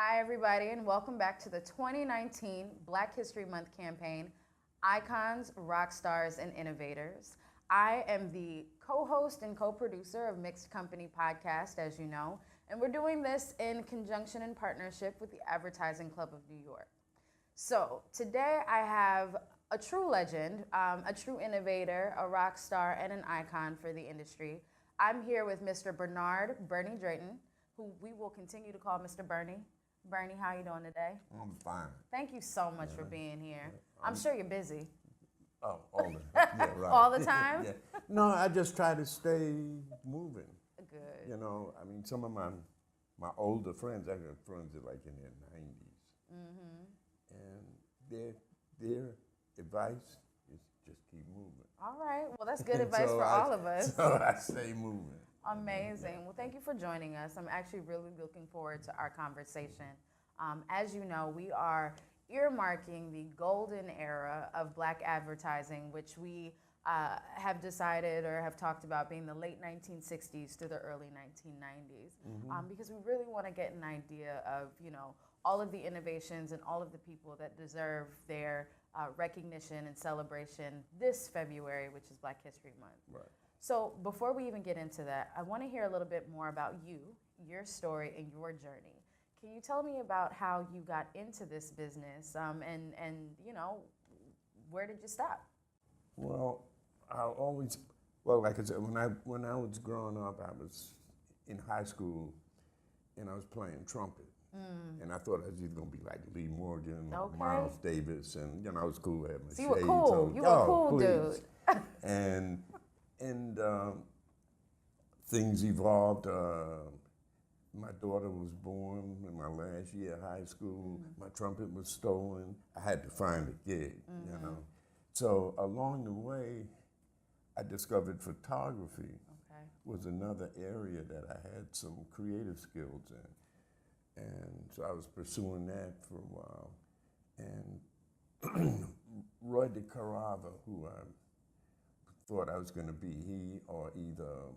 Hi, everybody, and welcome back to the 2019 Black History Month campaign, Icons, Rockstars, and Innovators. I am the co-host and co-producer of Mixed Company Podcast, as you know, and we're doing this in conjunction and partnership with the Advertising Club of New York. So today I have a true legend, a true innovator, a rock star, and an icon for the industry. I'm here with Mr. Bernard Bernie Drayton, who we will continue to call Mr. Bernie. Bernie, how are you doing today? I'm fine. Thank you so much for being here. I'm sure you're busy. Oh, all the yeah, right. All the time? Yeah. No, I just try to stay moving. Good. You know, I mean, some of my older friends, I got friends that like in their 90s, and their advice is just keep moving. All right. Well, that's good advice for all of us. So I stay moving. Amazing. Well, thank you for joining us. I'm actually really looking forward to our conversation. As you know, we are earmarking the golden era of Black advertising, which we have decided or have talked about being the late 1960s to the early 1990s, because we really want to get an idea of, all of the innovations and all of the people that deserve their recognition and celebration this February, which is Black History Month. Right. So before we even get into that, I want to hear a little bit more about you, your story, and your journey. Can you tell me about how you got into this business, and where did you stop? Well, like I said, when I was growing up, I was in high school, and I was playing trumpet. And I thought I was either going to be like Lee Morgan or Miles Davis, and I was cool. I had my So you were shades cool. on. You were cool, please. dude. And things evolved. My daughter was born in my last year of high school. My trumpet was stolen. I had to find a gig, So along the way, I discovered photography was another area that I had some creative skills in. And so I was pursuing that for a while. And Roy DeCarava, who I thought I was going to be, he or either,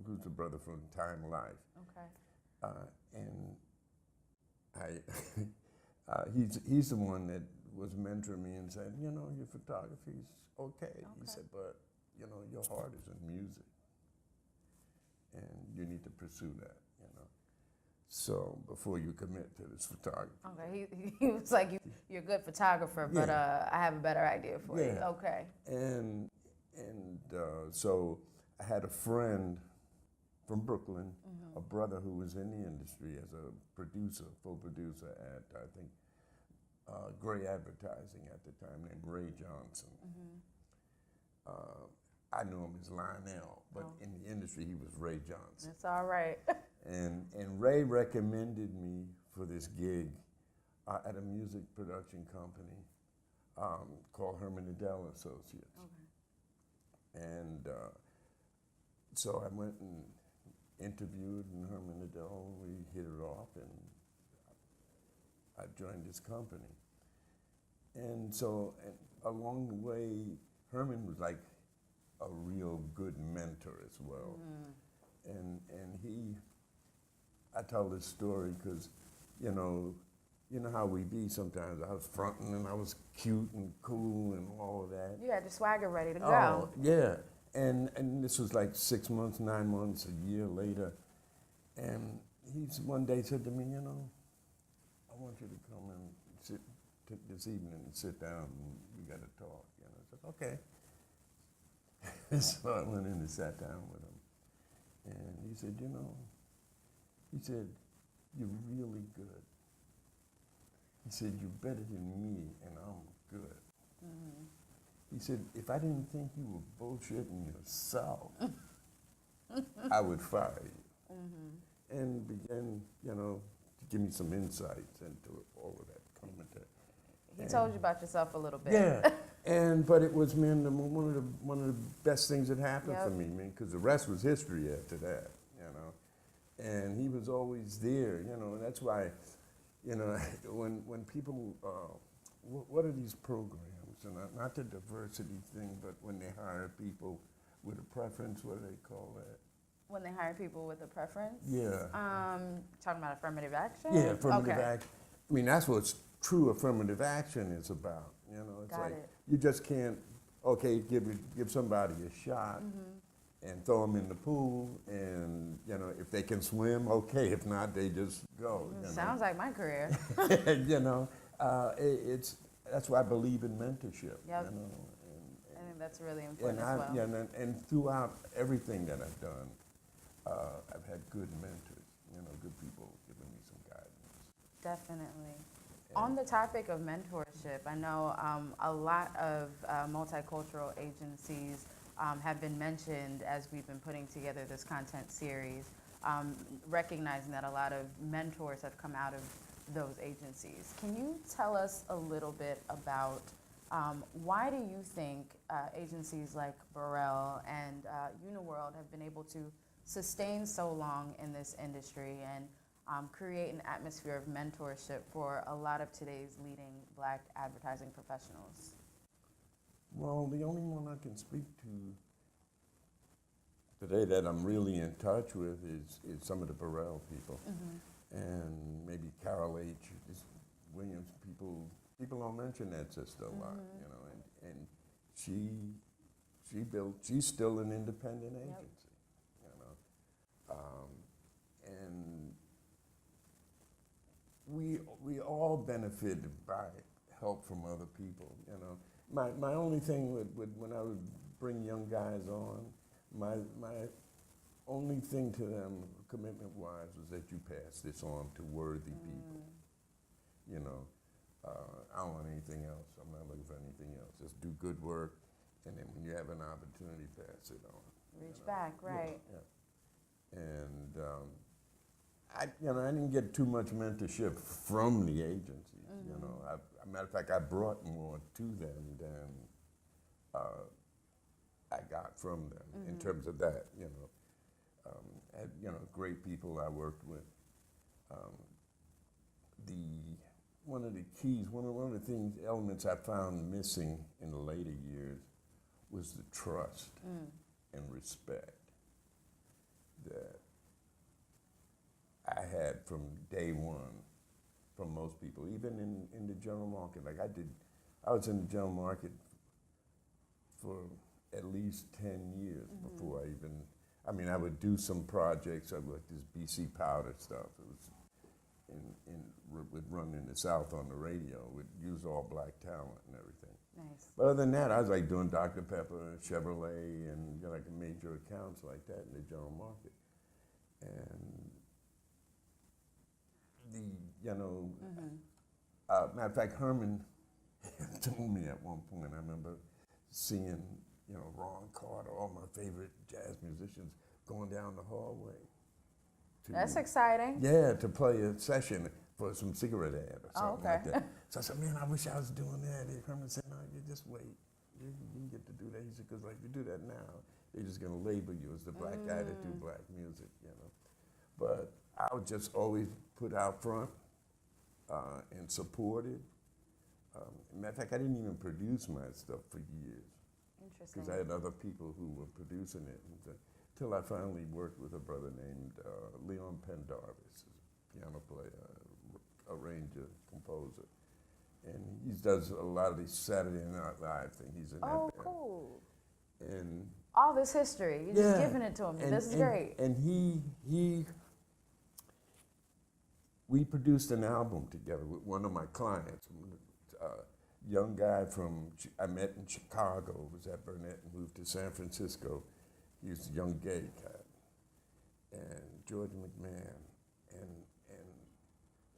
who's the brother from Time Life. Okay. And he's the one that was mentoring me and said, your photography's okay. He said, but, your heart is in music. And you need to pursue that, So before you commit to this photography. Okay, he was like, you're a good photographer, but I have a better idea for you. Okay. And so I had a friend from Brooklyn, a brother who was in the industry as a producer, full producer at, I think, Gray Advertising at the time, named Ray Johnson. I knew him as Lionel, but in the industry, he was Ray Johnson. That's all right. And Ray recommended me for this gig at a music production company called Herman Adele Associates. Okay. And so I went and interviewed in Herman Adele. We hit it off, and I joined this company. And so along the way, Herman was like a real good mentor as well. And I tell this story because, you know how we be sometimes. I was fronting and I was cute and cool and all of that. You had your swagger ready to go. Oh, yeah. And this was like 6 months, 9 months, a year later. And he's one day said to me, I want you to come and sit this evening and sit down and we got to talk. I said, okay. So I went in and sat down with him. And he said, you're really good. He said, you're better than me and I'm good. He said, if I didn't think you were bullshitting yourself, I would fire you. And began, to give me some insights into all of that commentary. He told you about yourself a little bit. Yeah, but it was, man, one of the best things that happened for me, man, because the rest was history after that, And he was always there, and that's why, when people, what are these programs? And not the diversity thing, but when they hire people with a preference, what do they call that? When they hire people with a preference? Yeah. Talking about affirmative action? Yeah, affirmative Okay. action. I mean, that's what true affirmative action is about. You know, it's Got like it. you just can't, okay, give somebody a shot and throw them in the pool, and you know, if they can swim, okay. If not, they just go. You know? Sounds like my career. You know, it's that's why I believe in mentorship. Yep. You know, I think that's really important and as well. yeah, and throughout everything that I've done, I've had good mentors. You know, good people giving me some guidance. Definitely. On the topic of mentorship, I know a lot of multicultural agencies have been mentioned as we've been putting together this content series, recognizing that a lot of mentors have come out of those agencies. Can you tell us a little bit about why do you think agencies like Burrell and Uniworld have been able to sustain so long in this industry and create an atmosphere of mentorship for a lot of today's leading Black advertising professionals? Well, the only one I can speak to today that I'm really in touch with is some of the Burrell people, and maybe Carol H. Williams. People don't mention that sister a lot, you know, and she's still an independent agency, you know, and we all benefited by help from other people, you know. My only thing with when I would bring young guys on, my only thing to them, commitment-wise, was that you pass this on to worthy people. You know, I don't want anything else. I'm not looking for anything else. Just do good work, and then when you have an opportunity, pass it on. Reach back, right? Yeah. And I didn't get too much mentorship from the agencies. You know, as a matter of fact, I brought more to them than I got from them in terms of that. You know, had great people I worked with. One of the keys, one of the elements I found missing in the later years was the trust and respect that I had from day one from most people, even in the general market. Like I was in the general market for at least 10 years before I would do some projects. I like this BC Powder stuff. It was would run in the South on the radio, would use all Black talent and everything. Nice. But other than that, I was like doing Dr. Pepper, Chevrolet, and like major accounts like that in the general market. And matter of fact, Herman told me at one point, I remember seeing, Ron Carter, all my favorite jazz musicians, going down the hallway. That's exciting. Yeah, to play a session for some cigarette ad or something like okay. that. So I said, man, I wish I was doing that. And Herman said, no, you just wait. You can get to do that. He said, because like you do that now, they're just going to label you as the black guy that do black music, But I was just always put out front and supported. Matter of fact, I didn't even produce my stuff for years. Interesting. Because I had other people who were producing it. Until I finally worked with a brother named Leon Pendarvis, a piano player, arranger, composer. And he does a lot of these Saturday Night Live things. He's in that band. Cool. And all this history, you're just giving it to him. This is great. And we produced an album together with one of my clients, a young guy I met in Chicago, was at Burnett and moved to San Francisco. He was a young gay cat, and George McMahon, and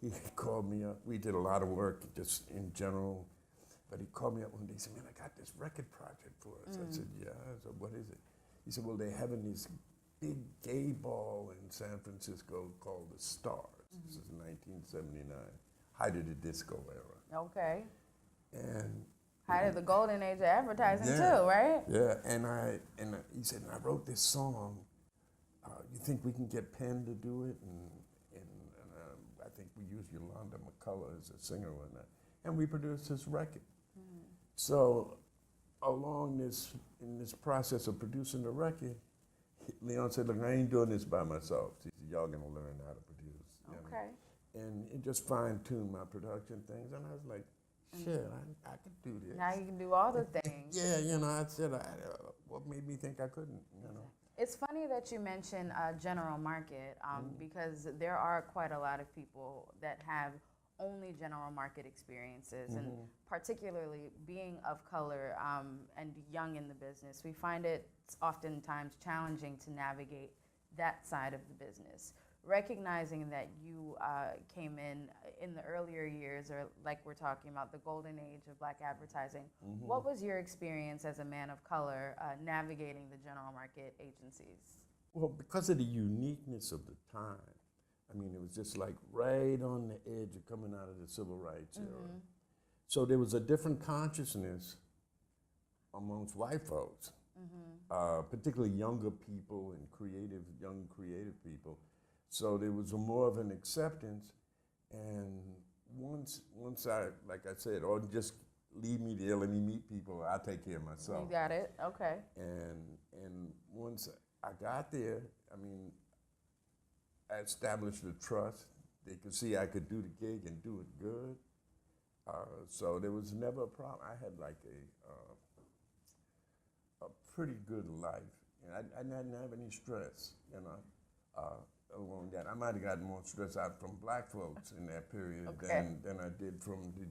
he called me up. We did a lot of work just in general, but he called me up one day and said, man, I got this record project for us. I said, yeah. I said, what is it? He said, well, they're having this big gay ball in San Francisco called the Stars. This is 1979, height of the disco era. Okay. And height of the golden age of advertising yeah, too, right? Yeah, and he said, and I wrote this song. You think we can get Penn to do it? And I think we used Yolanda McCullough as a singer on that. And we produced this record. So in this process of producing the record, Leon said, look, I ain't doing this by myself. He said, y'all gonna learn how to produce. You know? Okay. And it just fine-tuned my production things, and I was like, shit, I could do this. Now you can do all the things. Yeah, you know, I said, what made me think I couldn't, you know? It's funny that you mention general market because there are quite a lot of people that have only general market experiences, and particularly being of color and young in the business, we find it oftentimes challenging to navigate that side of the business. Recognizing that you came in the earlier years, or like we're talking about the golden age of Black advertising, what was your experience as a man of color navigating the general market agencies? Well, because of the uniqueness of the time, I mean, it was just like right on the edge of coming out of the civil rights era. So there was a different consciousness amongst white folks, particularly younger people and young creative people. So there was more of an acceptance, and once I, like I said, or just leave me there, let me meet people, I'll take care of myself. You got it, okay. And once I got there, I mean, I established a trust. They could see I could do the gig and do it good. So there was never a problem. I had like a pretty good life, and I didn't have any stress, you know. Along that, I might have gotten more stress out from black folks in that period than I did from the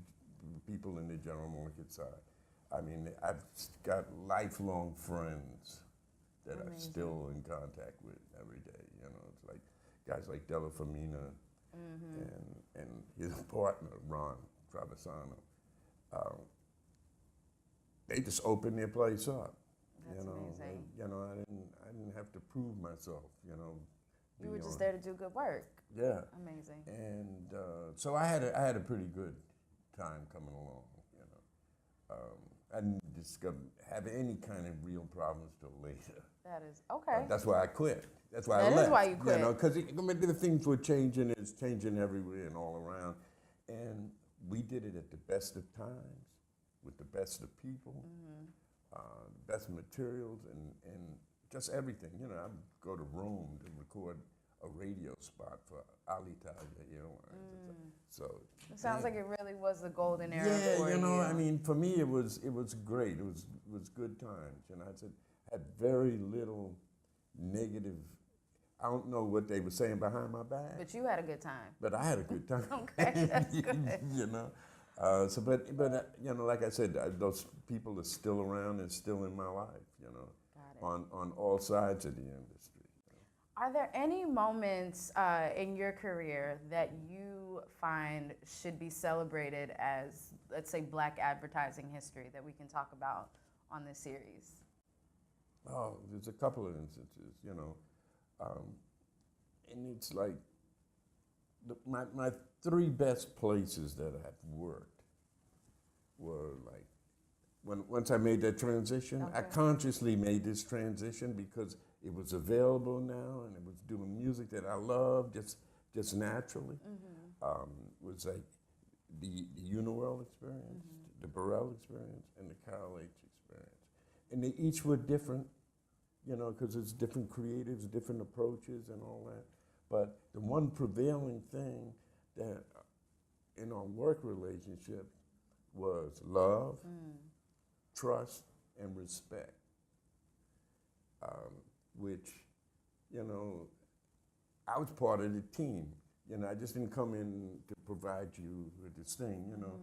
people in the general market side. I mean, I've got lifelong friends that I'm still in contact with every day. You know, it's like guys like Della Femina and his partner Ron Travisano. They just opened their place up. That's amazing. You know, I didn't have to prove myself. You know. You were just there to do good work. Yeah. Amazing. And so I had a pretty good time coming along. You know, I didn't have any kind of real problems till later. That is okay. That's why I quit. That's why I left. That is why you quit. You know, because the things were changing. It's changing everywhere and all around. And we did it at the best of times, with the best of people, the best materials, and just everything. You know, I'd go to Rome to record a radio spot for Alitalia Airlines. So it sounds like it really was the golden era for you. you. Know, I mean, for me, it was great. It was good times. And I had very little negative. I don't know what they were saying behind my back. But you had a good time. But I had a good time. Okay, that's good. You know. But you know, like I said, those people are still around and still in my life. You know. On all sides of the industry. Are there any moments in your career that you find should be celebrated as, let's say, Black advertising history that we can talk about on this series? Oh, there's a couple of instances, you know. And it's like my three best places that I've worked were like, once I made that transition, I consciously made this transition because it was available now, and it was doing music that I loved just naturally. Was like the Uniworld experience, the Burrell experience, and the Carol H experience. And they each were different, you know, because it's different creatives, different approaches, and all that. But the one prevailing thing that in our work relationship was love, trust, and respect, which, you know, I was part of the team. You know, I just didn't come in to provide you with this thing, you know.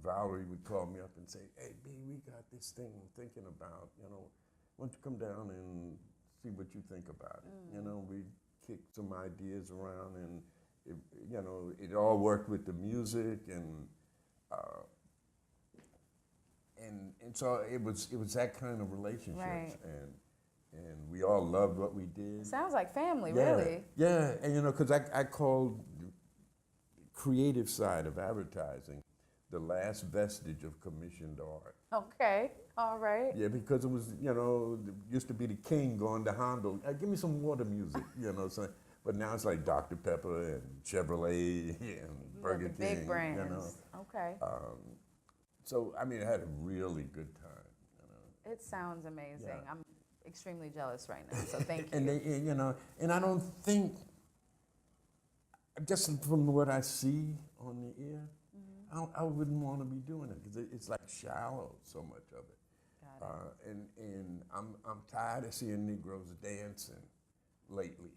Valerie would call me up and say, hey, B, we got this thing I'm thinking about, you know, why don't you come down and see what you think about it? You know, we kicked some ideas around, and, you know, it all worked with the music, and so it was that kind of relationship, right. and we all loved what we did. Sounds like family, really. Yeah, and you know, because I called the creative side of advertising the last vestige of commissioned art. Okay, all right. Yeah, because it was, you know, it used to be the king going to Hondo, give me some water music, you know, so, but now it's like Dr. Pepper and Chevrolet and Burger King. Big brands. You know. Okay. So, I mean, I had a really good time. You know. It sounds amazing. Yeah. extremely jealous right now, so thank you. And they, you know, and I don't think, just from what I see on the air, I wouldn't want to be doing it because it's like shallow, so much of it. Got it. And I'm tired of seeing Negroes dancing lately.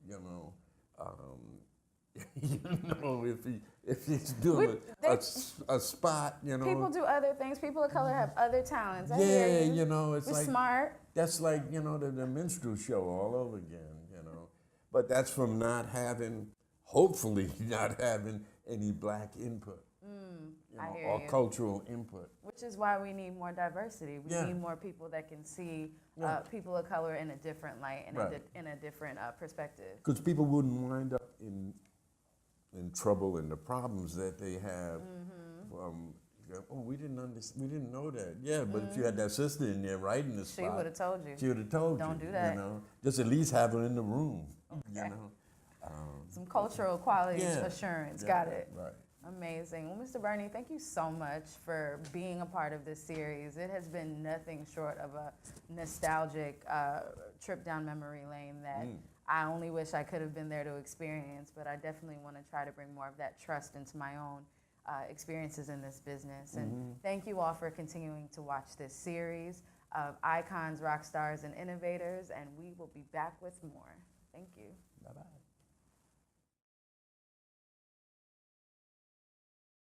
You know, you know, if he's doing a spot, you know. People do other things. People of color have other talents. I Yeah, hear you. you know, it's We're like smart. that's like, you know, the minstrel show all over again, you know. But that's from not having, hopefully, not having any black input, you I know, hear or you. cultural input. Which is why we need more diversity. We Yeah. need more people that can see Yeah. people of color in a different light and Right. in a different perspective. Because people wouldn't wind up in trouble and the problems that they have from, oh, we didn't know that. Yeah, but if you had that sister in there writing the She spot, would have told you. she would have told you. Don't do that. You know, just at least have her in the room. You know. Some cultural quality Yeah. assurance. Yeah, Got it. Right. Amazing. Well, Mr. Bernie, thank you so much for being a part of this series. It has been nothing short of a nostalgic trip down memory lane that I only wish I could have been there to experience, but I definitely want to try to bring more of that trust into my own experiences in this business. And thank you all for continuing to watch this series of Icons, Rockstars, and Innovators, and we will be back with more. Thank you. Bye-bye.